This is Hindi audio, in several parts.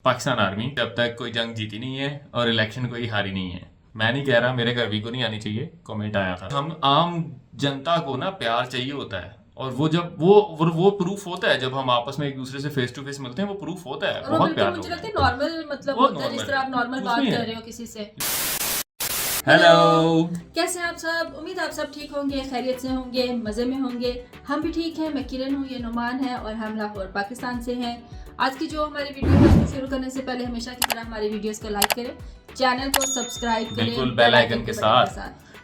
पाकिस्तान आर्मी जब तक कोई जंग जीती नहीं है और इलेक्शन कोई हारी नहीं है। मैं नहीं कह रहा मेरे घर भी को नहीं आनी चाहिए, कमेंट आया था। हम आम जनता को ना प्यार चाहिए होता है, और वो जब वो प्रूफ होता है जब हम आपस में एक दूसरे से फेस टू फेस मिलते हैं, वो प्रूफ होता है। और वो बहुत बिल्कुल प्यार मुझे लोग लगता है हैं। नॉर्मल मतलब बहुत होता है, जिस नॉर्मल तरह आप है, नॉर्मल कुछ बात नहीं कर है। रहे हो किसी से। हेलो। कैसे हैं आप सब? उम्मीद आप सब ठीक होंगे, खैरियत से होंगे, मज़े में होंगे। हम भी ठीक हैं। मैं किरण हूँ, ये नुमान है और हम लाहौर पाकिस्तान से हैं। आज की जो हमारी वीडियो है उसको शुरू करने से पहले हमेशा की तरह हमारी वीडियोस को लाइक करें, चैनल को सब्सक्राइब करें बिल्कुल बेल आइकन के साथ,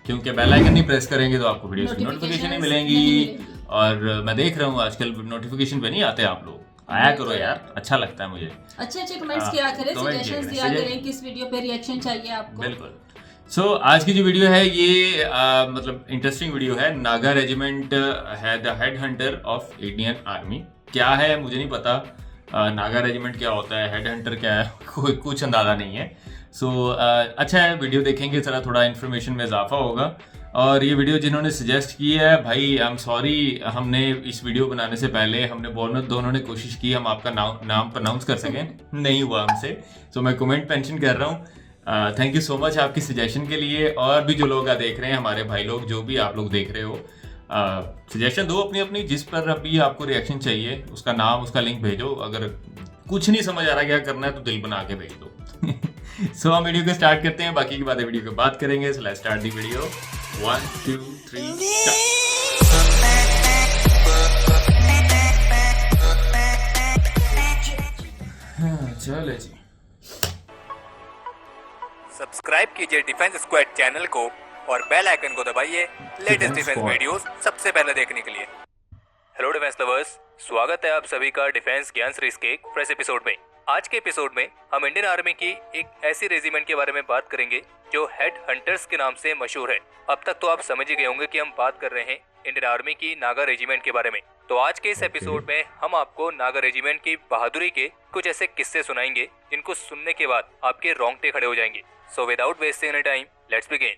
क्योंकि बेल आइकन नहीं प्रेस करेंगे तो आपको वीडियोस की नोटिफिकेशन नहीं मिलेंगी। और मैं देख रहा हूँ आजकल नोटिफिकेशन पे नहीं आते आप लोग, आया करो यार, अच्छा लगता है मुझे। अच्छे कमेंट्स किया करें, comment सजेशंस दिया करें, किस वीडियो पे रिएक्शन चाहिए आपको। बिल्कुल। सो आज की जो वीडियो है ये मतलब इंटरेस्टिंग वीडियो है। नागा रेजिमेंट है the head Hunter of Indian army. क्या है मुझे नहीं पता, नागा रेजिमेंट क्या होता है, हेड हंटर क्या है, कोई कुछ अंदाजा नहीं है। सो अच्छा है, वीडियो देखेंगे जरा, थोड़ा इन्फॉर्मेशन में इजाफा होगा। और ये वीडियो जिन्होंने सजेस्ट की है, भाई आई एम सॉरी, हमने इस वीडियो बनाने से पहले हमने दोनों ने कोशिश की हम आपका नाम प्रोनाउंस कर सकें, नहीं हुआ हमसे। सो मैं कमेंट मेंशन कर रहा हूँ। थैंक यू सो मच आपकी सजेशन के लिए। और भी जो लोग देख रहे हैं, हमारे भाई लोग, जो भी आप लोग देख रहे हो, सजेशन दो अपनी अपनी, जिस पर अभी आपको रिएक्शन चाहिए उसका नाम, उसका लिंक भेजो। अगर कुछ नहीं समझ आ रहा क्या करना है तो दिल बना के भेज दो। सो हम वीडियो को स्टार्ट करते हैं, बाकी की बातें वीडियो के बाद करेंगे। So let's start the video. 1 2 3 चले जी। सब्सक्राइब कीजिए डिफेंस स्क्वाड चैनल को और बेल आइकन को दबाइए लेटेस्ट डिफेंस वीडियोस सबसे पहले देखने के लिए। हेलो डिफेंस लवर्स, स्वागत है आप सभी का डिफेंस ज्ञान सीरीज के एक फ्रेश एपिसोड में। आज के एपिसोड में हम इंडियन आर्मी की एक ऐसी रेजिमेंट के बारे में बात करेंगे जो हेड हंटर्स के नाम से मशहूर है। अब तक तो आप समझ ही गए होंगे कि हम बात कर रहे हैं इंडियन आर्मी की नागा रेजिमेंट के बारे में। तो आज के इस एपिसोड में हम आपको नागा रेजिमेंट की बहादुरी के कुछ ऐसे किस्से सुनाएंगे जिनको सुनने के बाद आपके रोंगटे खड़े हो जाएंगे। So without wasting any time, let's begin.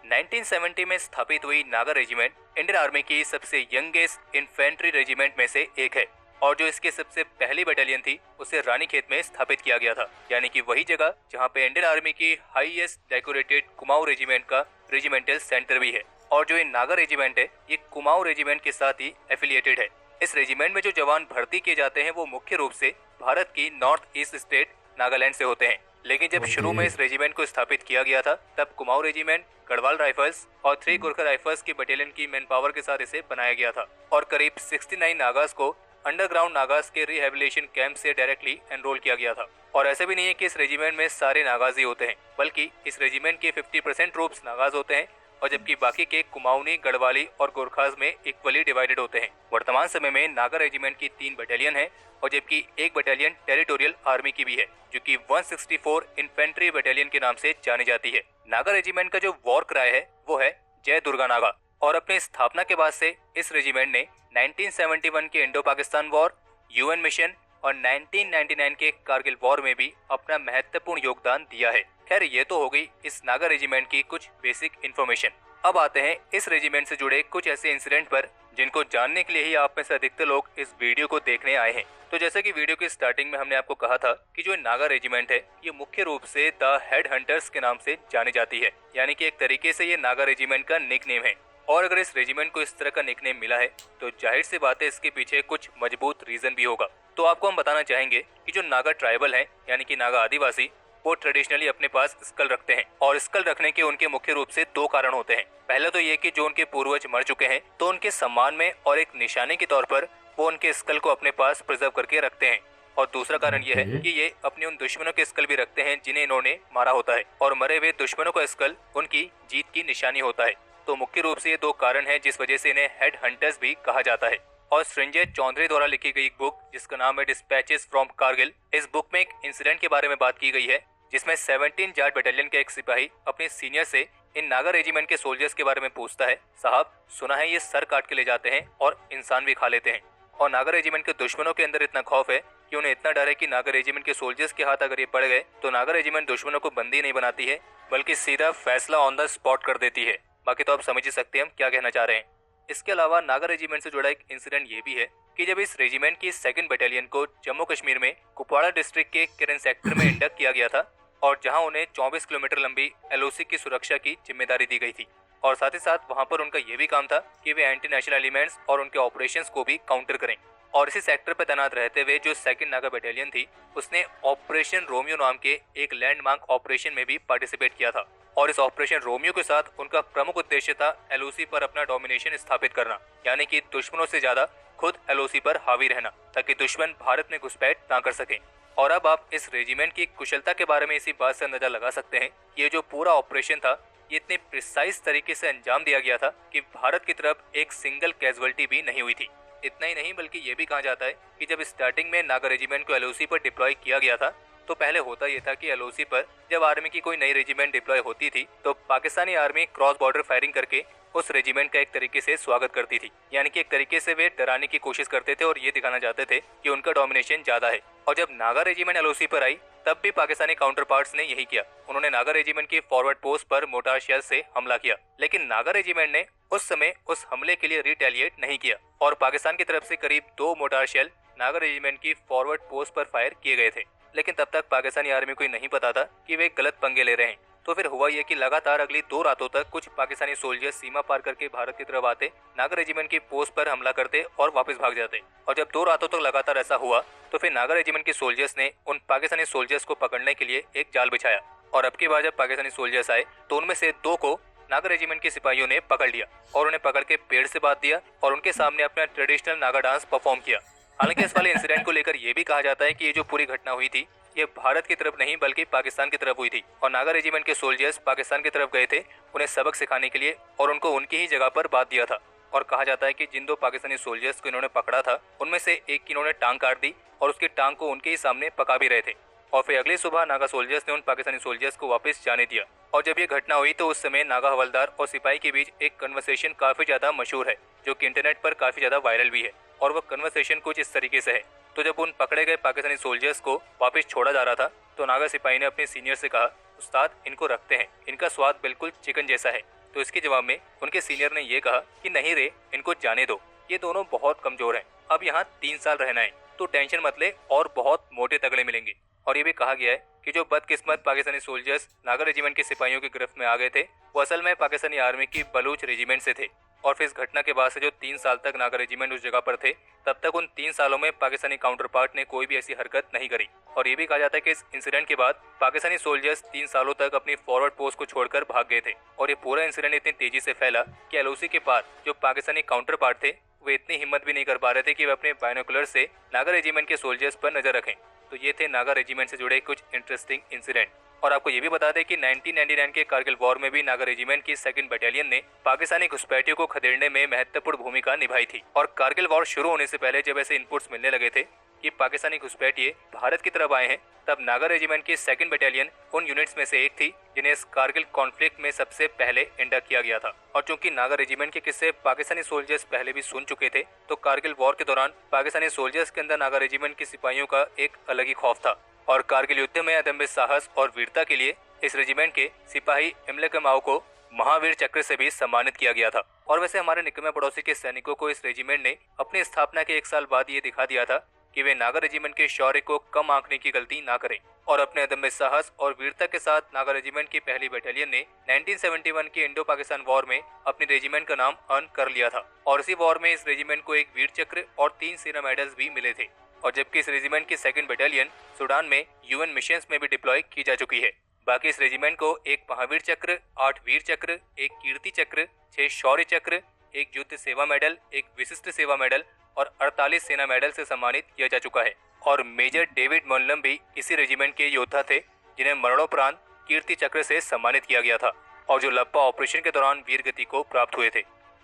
1970 में स्थापित हुई नागा रेजिमेंट इंडियन आर्मी की सबसे यंगेस्ट इन्फेंट्री रेजिमेंट में से एक है, और जो इसकी सबसे पहली बटालियन थी उसे रानीखेत में स्थापित किया गया था, यानी कि वही जगह जहां पे इंडियन आर्मी की हाईएस्ट डेकोरेटेड कुमाऊं रेजिमेंट का रेजिमेंटल सेंटर भी है। और जो ये नागा रेजिमेंट है ये कुमाऊं रेजिमेंट के साथ ही एफिलिएटेड है। इस रेजिमेंट में जो जवान भर्ती किए जाते हैं वो मुख्य रूप से भारत की नॉर्थ ईस्ट स्टेट नागालैंड से होते हैं। लेकिन जब शुरू में इस रेजिमेंट को स्थापित किया गया था तब कुमाऊं रेजिमेंट, गढ़वाल राइफल्स और 3 गोरखा राइफल्स की बटालियन की मैन पावर के साथ इसे बनाया गया था। और करीब 69 नागास को अंडरग्राउंड नागास के रिहेबिलिटेशन कैंप से डायरेक्टली एनरोल किया गया था। और ऐसे भी नहीं है कि इस रेजिमेंट में सारे नागाज ही होते हैं, बल्कि इस रेजिमेंट के 50% ट्रूप्स नागाज होते हैं, और जबकि बाकी के कुमाऊनी, गढ़वाली और गोरखाज में इक्वली डिवाइडेड होते हैं। वर्तमान समय में नागा रेजिमेंट की 3 बटालियन है, और जबकि एक बटालियन टेरिटोरियल आर्मी की भी है जो कि 164 इन्फेंट्री बटालियन के नाम से जानी जाती है। नागा रेजिमेंट का जो वॉर क्राई है वो है जय दुर्गा नागा। और अपनी स्थापना के बाद से इस रेजिमेंट ने 1971 के Indo Pakistan war, UN mission और 1999 के कारगिल वॉर में भी अपना महत्वपूर्ण योगदान दिया है। खैर ये तो हो गई इस नागा रेजिमेंट की कुछ बेसिक इन्फॉर्मेशन। अब आते हैं इस रेजिमेंट से जुड़े कुछ ऐसे इंसिडेंट पर जिनको जानने के लिए ही आप में से अधिकतर लोग इस वीडियो को देखने आए हैं। तो जैसे कि वीडियो की स्टार्टिंग में हमने आपको कहा था कि जो नागा रेजिमेंट है ये मुख्य रूप से द हेड हंटर्स के नाम से जानी जाती है, यानी कि एक तरीके से ये नागा रेजिमेंट का निकनेम है। और अगर इस रेजिमेंट को इस तरह का निकनेम मिला है तो जाहिर सी बात है इसके पीछे कुछ मजबूत रीजन भी होगा। तो आपको हम बताना चाहेंगे कि जो नागा ट्राइबल है यानी कि नागा आदिवासी, वो ट्रेडिशनली अपने पास स्कल रखते हैं, और स्कल रखने के उनके मुख्य रूप से 2 कारण होते हैं। पहला तो ये कि जो उनके पूर्वज मर चुके हैं तो उनके सम्मान में और एक निशाने के तौर पर वो उनके स्कल को अपने पास प्रिजर्व करके रखते हैं। और दूसरा कारण ये है कि ये अपने उन दुश्मनों के स्कल भी रखते हैं जिन्हें इन्होंने मारा होता है, और मरे हुए दुश्मनों का स्कल उनकी जीत की निशानी होता है। तो मुख्य रूप से ये 2 कारण हैं जिस वजह से इन्हें हेड हंटर्स भी कहा जाता है। और संजय चौधरी द्वारा लिखी गई एक बुक जिसका नाम है डिस्पैचेस फ्रॉम कारगिल, इस बुक में एक इंसिडेंट के बारे में बात की गई है जिसमें 17 जाट बटालियन का एक सिपाही अपने सीनियर से इन नागा रेजिमेंट के सोल्जर्स के बारे में पूछता है, साहब सुना है ये सर काट के ले जाते हैं और इंसान भी खा लेते हैं। और नागा रेजिमेंट के दुश्मनों के अंदर इतना खौफ है कि उन्हें इतना डर है कि नागा रेजिमेंट के सोल्जर्स के हाथ अगर ये पड़ गए तो नागा रेजिमेंट दुश्मनों को बंदी नहीं बनाती है बल्कि सीधा फैसला ऑन द स्पॉट कर देती है। बाकी तो आप समझ ही सकते हैं हम क्या कहना चाह रहे हैं। इसके अलावा नागा रेजिमेंट से जुड़ा एक इंसिडेंट ये भी है कि जब इस रेजिमेंट की 2nd बटालियन को जम्मू कश्मीर में कुपवाड़ा डिस्ट्रिक्ट के किरन सेक्टर में इंडक्ट किया गया था और जहां उन्हें 24 किलोमीटर लंबी एलओसी की सुरक्षा की जिम्मेदारी दी गई थी और साथ ही साथ वहां पर उनका ये भी काम था कि वे एंटी नेशनल एलिमेंट्स और उनके ऑपरेशंस को भी काउंटर करें। और इसी सेक्टर पर तैनात रहते हुए जो 2nd नागा बटालियन थी उसने ऑपरेशन रोमियो नाम के एक लैंडमार्क ऑपरेशन में भी पार्टिसिपेट किया था और इस ऑपरेशन रोमियो के साथ उनका प्रमुख उद्देश्य था एलओसी पर अपना डोमिनेशन स्थापित करना, यानी कि दुश्मनों से ज्यादा खुद एलओसी पर हावी रहना ताकि दुश्मन भारत में घुसपैठ ना कर सकें। और अब आप इस रेजिमेंट की कुशलता के बारे में इसी बात से अंदाजा लगा सकते हैं कि ये जो पूरा ऑपरेशन था ये इतने प्रिसाइज तरीके से अंजाम दिया गया था कि भारत की तरफ एक सिंगल कैजुअलिटी भी नहीं हुई थी। इतना ही नहीं बल्कि ये भी कहा जाता है कि जब स्टार्टिंग में नागा रेजिमेंट को एलओसी पर डिप्लॉय किया गया था तो पहले होता यह था कि एलओसी पर जब आर्मी की कोई नई रेजिमेंट डिप्लॉय होती थी तो Pakistani army cross border firing करके उस रेजिमेंट का एक तरीके से स्वागत करती थी, यानी कि एक तरीके से वे डराने की कोशिश करते थे और ये दिखाना चाहते थे कि उनका डोमिनेशन ज्यादा है। और जब नागा रेजिमेंट एलओसी पर आई तब भी पाकिस्तानी काउंटर पार्ट्स ने यही किया, उन्होंने नागा रेजिमेंट की फॉरवर्ड पोस्ट पर मोर्टार शेल से हमला किया, लेकिन नागा रेजिमेंट ने उस समय उस हमले के लिए रिटेलिएट नहीं किया और पाकिस्तान की तरफ से करीब 2 मोर्टार शेल नागा रेजिमेंट की फॉरवर्ड पोस्ट पर फायर किए गए थे। लेकिन तब तक पाकिस्तानी आर्मी को नहीं पता था कि वे गलत पंगे ले रहे हैं। तो फिर हुआ यह कि लगातार अगली 2 रातों तक कुछ पाकिस्तानी सोल्जर्स सीमा पार करके भारत की तरफ आते, नागा रेजिमेंट की पोस्ट पर हमला करते और वापस भाग जाते। और जब 2 रातों तक लगातार ऐसा हुआ तो फिर नागा रेजिमेंट के सोल्जर्स ने उन पाकिस्तानी सोल्जर्स को पकड़ने के लिए एक जाल बिछाया और अब की बार जब पाकिस्तानी सोल्जर्स आए तो उनमें से 2 को नागा रेजिमेंट के सिपाहियों ने पकड़ लिया और उन्हें पकड़ के पेड़ से बांध दिया और उनके सामने अपना ट्रेडिशनल नागा डांस परफॉर्म किया। हालांकि इस वाले इंसिडेंट को लेकर यह भी कहा जाता है कि ये जो पूरी घटना हुई थी ये भारत की तरफ नहीं बल्कि पाकिस्तान की तरफ हुई थी और नागा रेजिमेंट के सोल्जर्स पाकिस्तान की तरफ गए थे उन्हें सबक सिखाने के लिए और उनको उनकी ही जगह पर बांध दिया था। और कहा जाता है कि जिन 2 पाकिस्तानी सोल्जर्स को इन्होंने पकड़ा था उनमें से एक की इन्होंने टांग काट दी और उसकी टांग को उनके ही सामने पका भी रहे थे और फिर अगली सुबह नागा सोल्जर्स ने उन पाकिस्तानी सोल्जर्स को वापस जाने दिया। और जब ये घटना हुई तो उस समय नागा हवलदार और सिपाही के बीच एक कन्वर्सेशन काफी ज्यादा मशहूर है जो कि इंटरनेट पर काफी ज्यादा वायरल भी है और वो कन्वर्सेशन कुछ इस तरीके से है। तो जब उन पकड़े गए पाकिस्तानी सोल्जर्स को वापस छोड़ा जा रहा था तो नागा सिपाही ने अपने सीनियर से कहा, उस्ताद इनको रखते हैं, इनका स्वाद बिल्कुल चिकन जैसा है। तो इसके जवाब में उनके सीनियर ने ये कहा कि नहीं रे, इनको जाने दो, ये दोनों बहुत कमजोर हैं, अब यहाँ 3 साल रहना है तो टेंशन मत ले और बहुत मोटे तगड़े मिलेंगे। और ये भी कहा गया है कि जो बदकिस्मत पाकिस्तानी सोल्जर्स नागा रेजिमेंट के सिपाहियों की गिरफ्त में आ गए थे वो असल में पाकिस्तानी आर्मी की बलूच रेजिमेंट से थे। और फिर इस घटना के बाद से जो 3 साल तक नागा रेजिमेंट उस जगह पर थे तब तक उन 3 सालों में पाकिस्तानी काउंटर पार्ट ने कोई भी ऐसी हरकत नहीं करी। और ये भी कहा जाता है कि इस इंसिडेंट के बाद पाकिस्तानी सोल्जर्स 3 सालों तक अपनी फॉरवर्ड पोस्ट को छोड़कर भाग गए थे और ये पूरा इंसिडेंट इतनी तेजी से फैला कि एलओसी के पार जो पाकिस्तानी काउंटर पार्ट थे वे इतनी हिम्मत भी नहीं कर पा रहे थे कि वे अपने बाइनोकुलर से नागा रेजिमेंट के सोल्जर्स पर नजर रखें। तो ये थे नागा रेजिमेंट से जुड़े कुछ इंटरेस्टिंग इंसिडेंट। और आपको ये भी बता दें कि 1999 के कारगिल वॉर में भी नागा रेजिमेंट की 2nd बटालियन ने पाकिस्तानी घुसपैठियों को खदेड़ने में महत्वपूर्ण भूमिका निभाई थी। और कारगिल वॉर शुरू होने से पहले जब ऐसे इनपुट्स मिलने लगे थे कि पाकिस्तानी घुसपैठिए भारत की तरफ आए हैं तब नागा रेजिमेंट की 2nd बटालियन उन यूनिट्स में से एक थी जिन्हें इस कारगिल कॉन्फ्लिक्ट में सबसे पहले इंडक्ट किया गया था। और चूंकि नागा रेजिमेंट के किस्से पाकिस्तानी सोल्जर्स पहले भी सुन चुके थे तो कारगिल वॉर के दौरान पाकिस्तानी सोल्जर्स के अंदर नागा रेजिमेंट के सिपाहियों का एक अलग ही खौफ था। और कारगिल युद्ध में अदम्य साहस और वीरता के लिए इस रेजिमेंट के सिपाही इमले कमाओ को महावीर चक्र से भी सम्मानित किया गया था। और वैसे हमारे निकम्मे पड़ोसी के सैनिकों को इस रेजिमेंट ने अपनी स्थापना के 1 साल बाद ये दिखा दिया था कि वे नागा रेजिमेंट के शौर्य को कम आंकने की गलती ना करें। और अपने अदम्य साहस और वीरता के साथ नागा रेजिमेंट की पहली बटालियन ने 1971 के इंडो पाकिस्तान वॉर में अपने रेजिमेंट का नाम अर्न कर लिया था। और इसी वॉर में इस रेजिमेंट को एक वीर चक्र और 3 सेना मेडल्स भी मिले थे। और जबकि इस रेजिमेंट की 2nd बटालियन सूडान में यूएन मिशंस में भी डिप्लॉय की जा चुकी है। बाकी इस रेजिमेंट को 1 महावीर चक्र, 8 वीर चक्र, 1 कीर्ति चक्र, 6 शौर्य चक्र, 1 युद्ध सेवा मेडल, 1 विशिष्ट सेवा मेडल और 48 सेना मेडल से सम्मानित किया जा चुका है। और मेजर डेविड मोनलम भी इसी रेजिमेंट के योद्धा थे जिन्हें मरणोपरांत कीर्ति चक्र से सम्मानित किया गया था और जो लप्पा ऑपरेशन के दौरान वीर गति को प्राप्त हुए थे।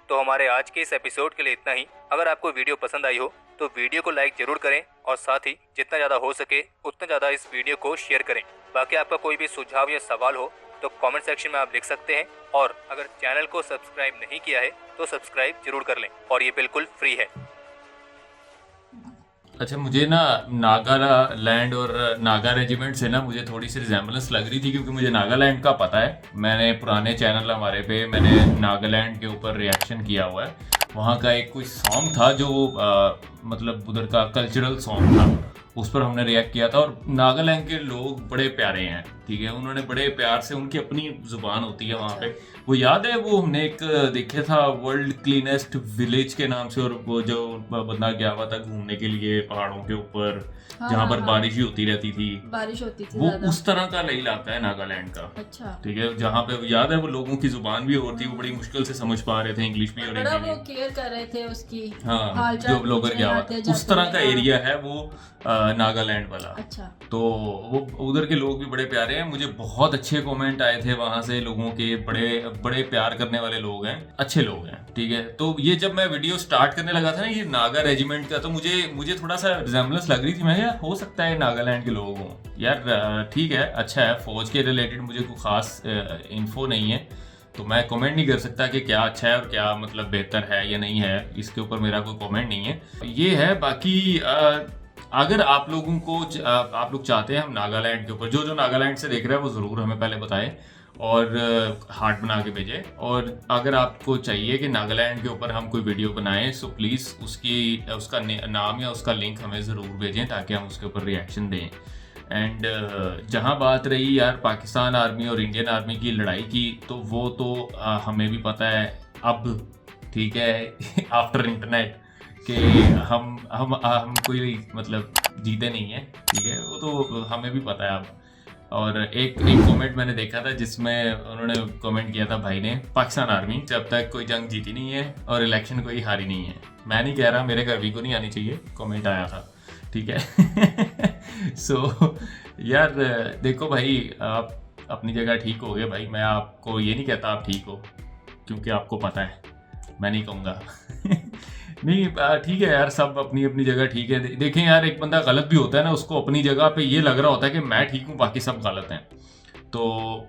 तो हमारे आज के इस एपिसोड के लिए इतना ही। अगर आपको वीडियो पसंद आई हो तो वीडियो को लाइक जरूर करें और साथ ही जितना ज़्यादा हो सके उतना ज़्यादा इस वीडियो को शेयर करें। बाकी आपका कोई भी सुझाव या सवाल हो तो कमेंट सेक्शन में आप लिख सकते हैं और अगर चैनल को सब्सक्राइब नहीं किया है तो सब्सक्राइब जरूर कर लें और ये बिल्कुल फ्री है। अच्छा, मुझे ना नागालैंड और नागा रेजिमेंट से ना मुझे थोड़ी सी रिजेम्बलेंस लग रही थी, क्योंकि मुझे नागालैंड का पता है। मैंने पुराने चैनल हमारे पे मैंने नागालैंड के ऊपर रिएक्शन किया हुआ है। वहाँ का एक कोई सॉन्ग था जो मतलब उधर का कल्चरल सॉन्ग था, उस पर हमने रिएक्ट किया था। और नागालैंड के लोग बड़े प्यारे हैं, ठीक है, उन्होंने बड़े प्यार से, उनकी अपनी जुबान होती है वहाँ पे। वो याद है, वो हमने एक देखे था वर्ल्ड क्लीनेस्ट विलेज के नाम से, और वो जो बंदा गया हुआ था घूमने के लिए पहाड़ों के ऊपर, जहाँ पर बारिश ही होती रहती थी, बारिश होती थी वो ज़्यादा। उस तरह का इलाका है नागालैंड का। अच्छा, ठीक है, जहाँ पे याद है वो लोगों की जुबान भी और थी, वो बड़ी मुश्किल से समझ पा रहे थे इंग्लिश भी और बड़ा हिंदी वो भी। केयर कर रहे थे उसकी। हाँ, जो लोग गया हुआ था, उस तरह का एरिया है वो नागालैंड वाला। अच्छा, तो वो उधर के लोग भी बड़े प्यारे हैं। मुझे बहुत अच्छे कमेंट आए थे वहां से लोगों के, बड़े बड़े प्यार करने वाले लोग हैं, अच्छे लोग हैं, ठीक है। तो ये जब मैं वीडियो स्टार्ट करने लगा था ना ये नागा रेजिमेंट का, तो मुझे थोड़ा सा रिजेम्बलेंस लग रही थी। मैं यार हो सकता है नागालैंड के लोग हों यार, ठीक है, अच्छा है। फौज के रिलेटेड मुझे कोई खास इन्फो नहीं है, तो मैं कमेंट नहीं कर सकता कि क्या अच्छा है और क्या मतलब बेहतर है या नहीं है, इसके ऊपर मेरा कोई कमेंट नहीं है। ये है। बाकी अगर आप लोगों को आप लोग चाहते हैं हम नागालैंड के ऊपर, जो नागालैंड से देख रहे हैं वो ज़रूर हमें पहले बताएं और हार्ट बना के भेजें। और अगर आपको चाहिए कि नागालैंड के ऊपर हम कोई वीडियो बनाएं, सो प्लीज़ उसका नाम या उसका लिंक हमें ज़रूर भेजें ताकि हम उसके ऊपर रिएक्शन दें। एंड जहाँ बात रही यार पाकिस्तान आर्मी और इंडियन आर्मी की लड़ाई की, तो वो तो हमें भी पता है अब, ठीक है, आफ्टर इंटरनेट, कि हम कोई मतलब जीते नहीं है, ठीक है, वो तो हमें भी पता है अब। और एक कमेंट मैंने देखा था जिसमें उन्होंने कमेंट किया था भाई ने, पाकिस्तान आर्मी जब तक कोई जंग जीती नहीं है और इलेक्शन कोई हारी नहीं है। मैं नहीं कह रहा, मेरे घर भी को नहीं आनी चाहिए, कमेंट आया था, ठीक है। सो यार देखो भाई, आप अपनी जगह ठीक हो गए भाई, मैं आपको ये नहीं कहता आप ठीक हो, क्योंकि आपको पता है, मैं नहीं कहूँगा। नहीं ठीक है यार, सब अपनी अपनी जगह ठीक है। देखें यार, एक बंदा गलत भी होता है ना, उसको अपनी जगह पे ये लग रहा होता है कि मैं ठीक हूँ बाकी सब गलत हैं, तो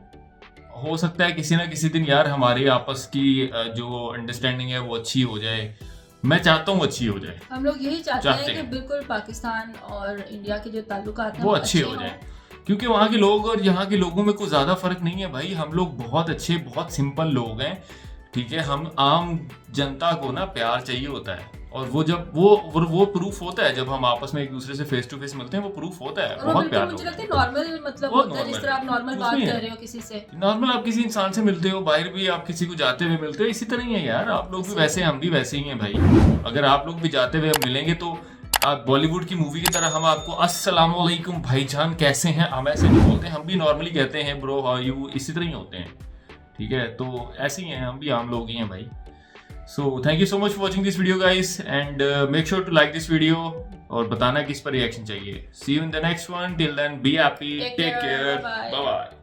हो सकता है किसी ना किसी दिन यार हमारी आपस की जो अंडरस्टैंडिंग है वो अच्छी हो जाए। मैं चाहता हूँ अच्छी हो जाए, हम लोग यही चाहते हैं कि बिल्कुल पाकिस्तान और इंडिया के जो ताल्लुकात हैं वो अच्छे हो जाए, क्योंकि वहाँ के लोग और यहाँ के लोगों में कोई ज़्यादा फर्क नहीं है भाई। हम लोग बहुत अच्छे, बहुत सिंपल लोग हैं, ठीक है। हम आम जनता को ना प्यार चाहिए होता है, और वो जब वो प्रूफ होता है जब हम आपस में एक दूसरे से फेस टू फेस मिलते हैं, वो प्रूफ होता है। बहुत प्यार, मुझे लगता है नॉर्मल मतलब होता है, जिस तरह आप नॉर्मल बात कर रहे हो किसी से, नॉर्मल आप किसी इंसान से मिलते हो, बाहर भी आप किसी को जाते हुए मिलते हो, इसी तरह ही है यार। आप लोग भी वैसे, हम भी वैसे ही हैं भाई। अगर आप लोग भी जाते हुए मिलेंगे तो आप बॉलीवुड की मूवी की तरह हम आपको अस्सलाम वालेकुम भाईजान कैसे हैं, हम ऐसे नहीं बोलते, हम भी नॉर्मली कहते हैं ब्रो हाउ यू, इसी तरह ही होते हैं, ठीक है। तो ऐसे ही हैं, हम भी आम लोग ही हैं भाई। So thank you so much for watching this video guys, and make sure to like this video और बताना किस पर रिएक्शन चाहिए। See you in the next one. Till then, be happy, take care, bye bye.